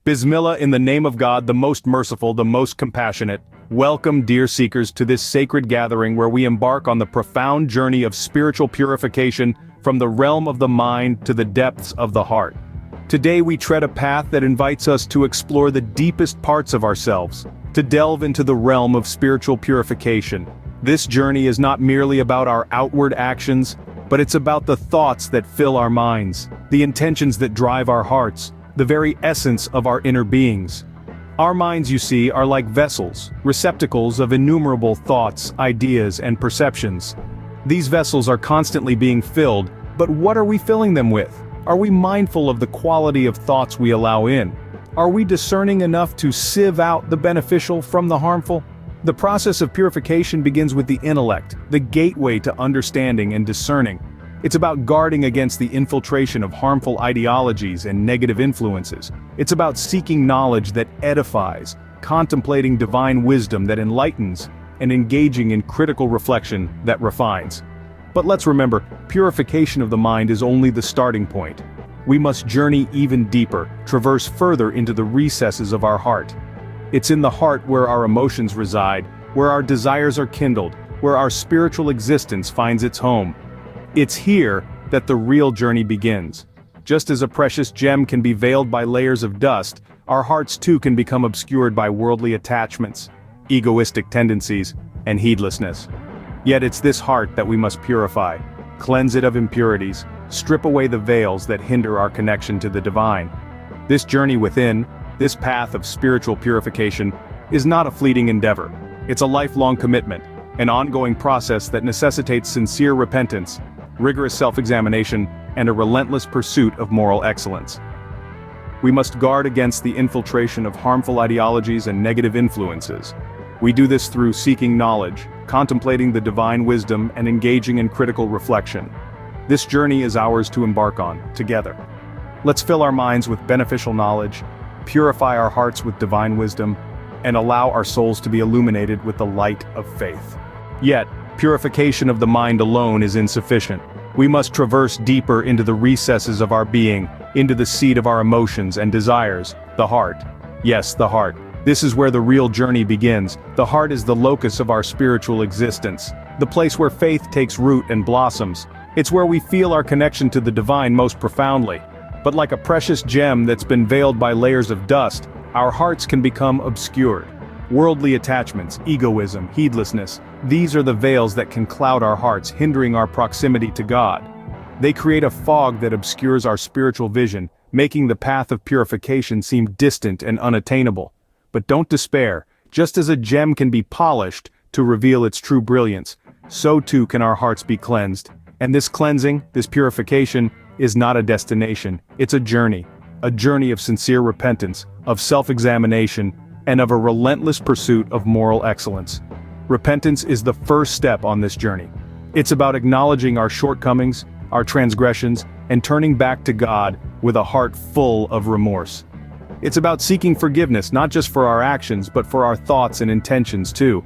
Bismillah, in the name of God, the most merciful, the most compassionate. Welcome, dear seekers, to this sacred gathering where we embark on the profound journey of spiritual purification from the realm of the mind to the depths of the heart. Today we tread a path that invites us to explore the deepest parts of ourselves, to delve into the realm of spiritual purification. This journey is not merely about our outward actions, but it's about the thoughts that fill our minds, the intentions that drive our hearts, the very essence of our inner beings. Our minds, you see, are like vessels, receptacles of innumerable thoughts, ideas, and perceptions. These vessels are constantly being filled, but what are we filling them with? Are we mindful of the quality of thoughts we allow in? Are we discerning enough to sieve out the beneficial from the harmful? The process of purification begins with the intellect, the gateway to understanding and discerning. It's about guarding against the infiltration of harmful ideologies and negative influences. It's about seeking knowledge that edifies, contemplating divine wisdom that enlightens, and engaging in critical reflection that refines. But let's remember, purification of the mind is only the starting point. We must journey even deeper, traverse further into the recesses of our heart. It's in the heart where our emotions reside, where our desires are kindled, where our spiritual existence finds its home. It's here that the real journey begins. Just as a precious gem can be veiled by layers of dust, our hearts too can become obscured by worldly attachments, egoistic tendencies, and heedlessness. Yet it's this heart that we must purify, cleanse it of impurities, strip away the veils that hinder our connection to the divine. This journey within, this path of spiritual purification, is not a fleeting endeavor. It's a lifelong commitment, an ongoing process that necessitates sincere repentance, rigorous self-examination, and a relentless pursuit of moral excellence. We must guard against the infiltration of harmful ideologies and negative influences. We do this through seeking knowledge, contemplating the divine wisdom, and engaging in critical reflection. This journey is ours to embark on, together. Let's fill our minds with beneficial knowledge, purify our hearts with divine wisdom, and allow our souls to be illuminated with the light of faith. Yet, purification of the mind alone is insufficient. We must traverse deeper into the recesses of our being, into the seat of our emotions and desires, the heart. Yes, the heart. This is where the real journey begins. The heart is the locus of our spiritual existence, the place where faith takes root and blossoms. It's where we feel our connection to the divine most profoundly. But like a precious gem that's been veiled by layers of dust, our hearts can become obscured. Worldly attachments, egoism, heedlessness, these are the veils that can cloud our hearts, hindering our proximity to God. They create a fog that obscures our spiritual vision, making the path of purification seem distant and unattainable. But don't despair. Just as a gem can be polished to reveal its true brilliance, so too can our hearts be cleansed. And this cleansing, this purification, is not a destination, it's a journey of sincere repentance, of self-examination, and of a relentless pursuit of moral excellence. Repentance is the first step on this journey. It's about acknowledging our shortcomings, our transgressions, and turning back to God with a heart full of remorse. It's about seeking forgiveness not just for our actions but for our thoughts and intentions too.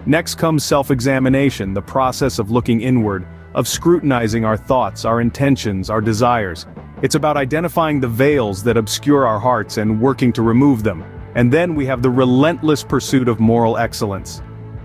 Next comes self-examination, the process of looking inward, of scrutinizing our thoughts, our intentions, our desires. It's about identifying the veils that obscure our hearts and working to remove them. And then we have the relentless pursuit of moral excellence.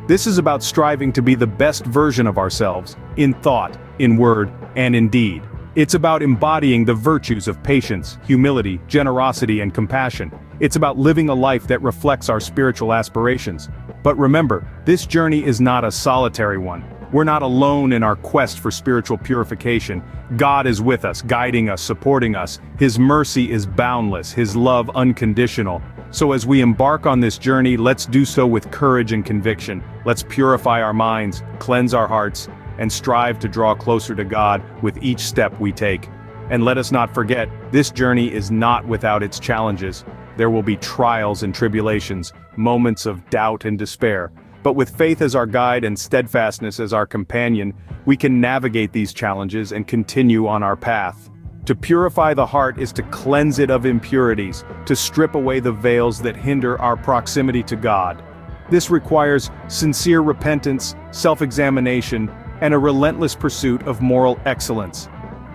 This is about striving to be the best version of ourselves, in thought, in word, and in deed. It's about embodying the virtues of patience, humility, generosity, and compassion. It's about living a life that reflects our spiritual aspirations. But remember, this journey is not a solitary one. We're not alone in our quest for spiritual purification. God is with us, guiding us, supporting us. His mercy is boundless, His love unconditional. So as we embark on this journey, let's do so with courage and conviction. Let's purify our minds, cleanse our hearts, and strive to draw closer to God with each step we take. And let us not forget, this journey is not without its challenges. There will be trials and tribulations, moments of doubt and despair. But with faith as our guide and steadfastness as our companion, we can navigate these challenges and continue on our path. To purify the heart is to cleanse it of impurities, to strip away the veils that hinder our proximity to God. This requires sincere repentance, self-examination, and a relentless pursuit of moral excellence.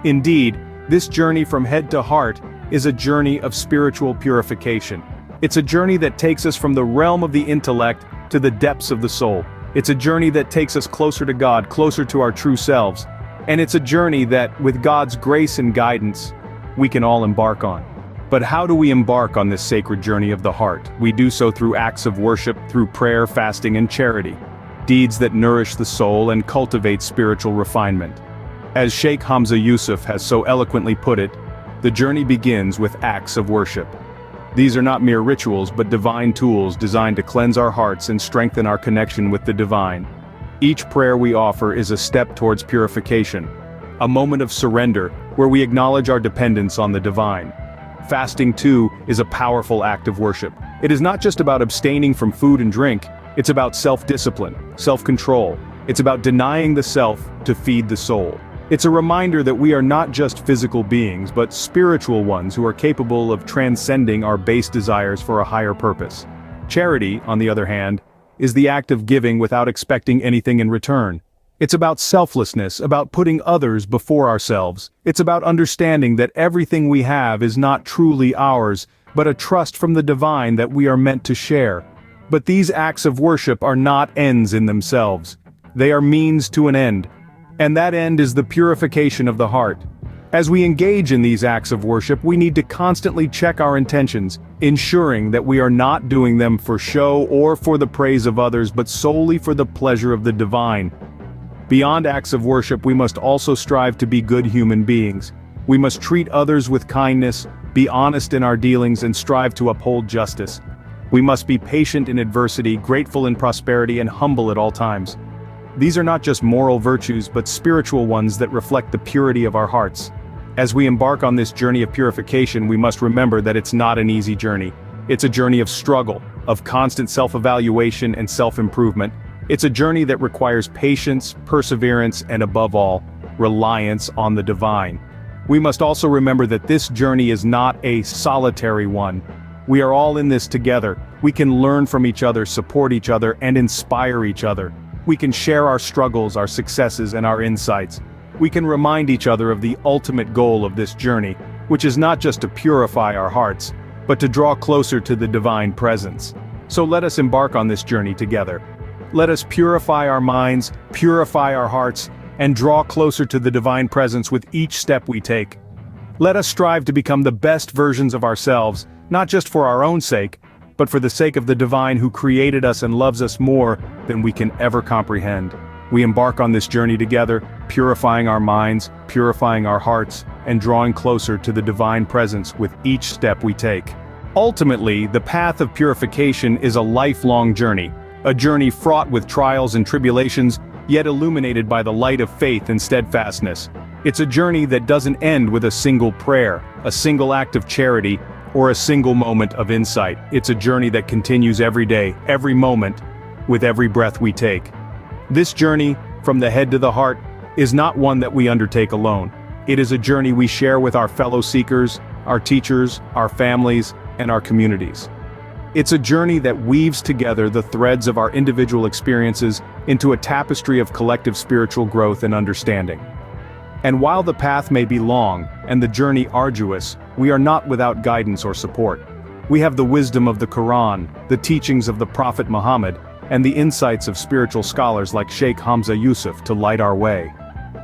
Indeed, this journey from head to heart is a journey of spiritual purification. It's a journey that takes us from the realm of the intellect to the depths of the soul. It's a journey that takes us closer to God, closer to our true selves. And it's a journey that, with God's grace and guidance, we can all embark on. But how do we embark on this sacred journey of the heart? We do so through acts of worship, through prayer, fasting, and charity. Deeds that nourish the soul and cultivate spiritual refinement. As Sheikh Hamza Yusuf has so eloquently put it, the journey begins with acts of worship. These are not mere rituals but divine tools designed to cleanse our hearts and strengthen our connection with the divine. Each prayer we offer is a step towards purification, a moment of surrender where we acknowledge our dependence on the divine. Fasting, too, is a powerful act of worship. It is not just about abstaining from food and drink, it's about self-discipline, self-control. It's about denying the self to feed the soul. It's a reminder that we are not just physical beings but spiritual ones who are capable of transcending our base desires for a higher purpose. Charity, on the other hand, is the act of giving without expecting anything in return. It's about selflessness, about putting others before ourselves. It's about understanding that everything we have is not truly ours, but a trust from the divine that we are meant to share. But these acts of worship are not ends in themselves. They are means to an end. And that end is the purification of the heart. As we engage in these acts of worship, we need to constantly check our intentions, ensuring that we are not doing them for show or for the praise of others, but solely for the pleasure of the divine. Beyond acts of worship, we must also strive to be good human beings. We must treat others with kindness, be honest in our dealings, and strive to uphold justice. We must be patient in adversity, grateful in prosperity, and humble at all times. These are not just moral virtues but spiritual ones that reflect the purity of our hearts. As we embark on this journey of purification, we must remember that it's not an easy journey. It's a journey of struggle, of constant self-evaluation and self-improvement. It's a journey that requires patience, perseverance, and above all, reliance on the divine. We must also remember that this journey is not a solitary one. We are all in this together. We can learn from each other, support each other, and inspire each other. We can share our struggles, our successes, and our insights. We can remind each other of the ultimate goal of this journey, which is not just to purify our hearts, but to draw closer to the divine presence. So let us embark on this journey together. Let us purify our minds, purify our hearts, and draw closer to the divine presence with each step we take. Let us strive to become the best versions of ourselves, not just for our own sake, but for the sake of the divine who created us and loves us more than we can ever comprehend. We embark on this journey together, purifying our minds, purifying our hearts, and drawing closer to the divine presence with each step we take. Ultimately, the path of purification is a lifelong journey, a journey fraught with trials and tribulations, yet illuminated by the light of faith and steadfastness. It's a journey that doesn't end with a single prayer, a single act of charity, or a single moment of insight. It's a journey that continues every day, every moment, with every breath we take. This journey, from the head to the heart, is not one that we undertake alone. It is a journey we share with our fellow seekers, our teachers, our families, and our communities. It's a journey that weaves together the threads of our individual experiences into a tapestry of collective spiritual growth and understanding. And while the path may be long, and the journey arduous, we are not without guidance or support. We have the wisdom of the Quran, the teachings of the Prophet Muhammad, and the insights of spiritual scholars like Sheikh Hamza Yusuf to light our way.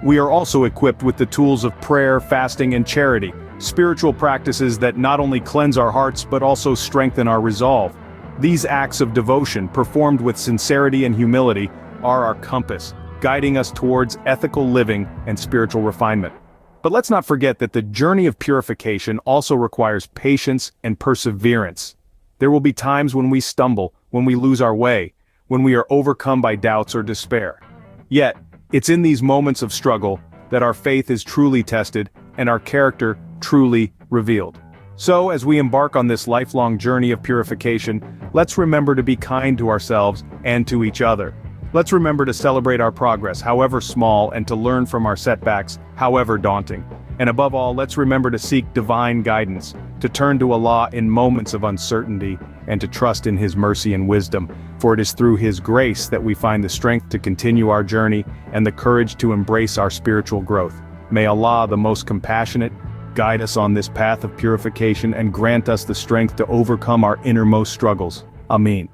We are also equipped with the tools of prayer, fasting, and charity, spiritual practices that not only cleanse our hearts but also strengthen our resolve. These acts of devotion, performed with sincerity and humility, are our compass, guiding us towards ethical living and spiritual refinement. But let's not forget that the journey of purification also requires patience and perseverance. There will be times when we stumble, when we lose our way, when we are overcome by doubts or despair. Yet, it's in these moments of struggle that our faith is truly tested and our character truly revealed. So, as we embark on this lifelong journey of purification, let's remember to be kind to ourselves and to each other. Let's remember to celebrate our progress, however small, and to learn from our setbacks, however daunting. And above all, let's remember to seek divine guidance, to turn to Allah in moments of uncertainty, and to trust in His mercy and wisdom, for it is through His grace that we find the strength to continue our journey and the courage to embrace our spiritual growth. May Allah, the most compassionate, guide us on this path of purification and grant us the strength to overcome our innermost struggles. Amen.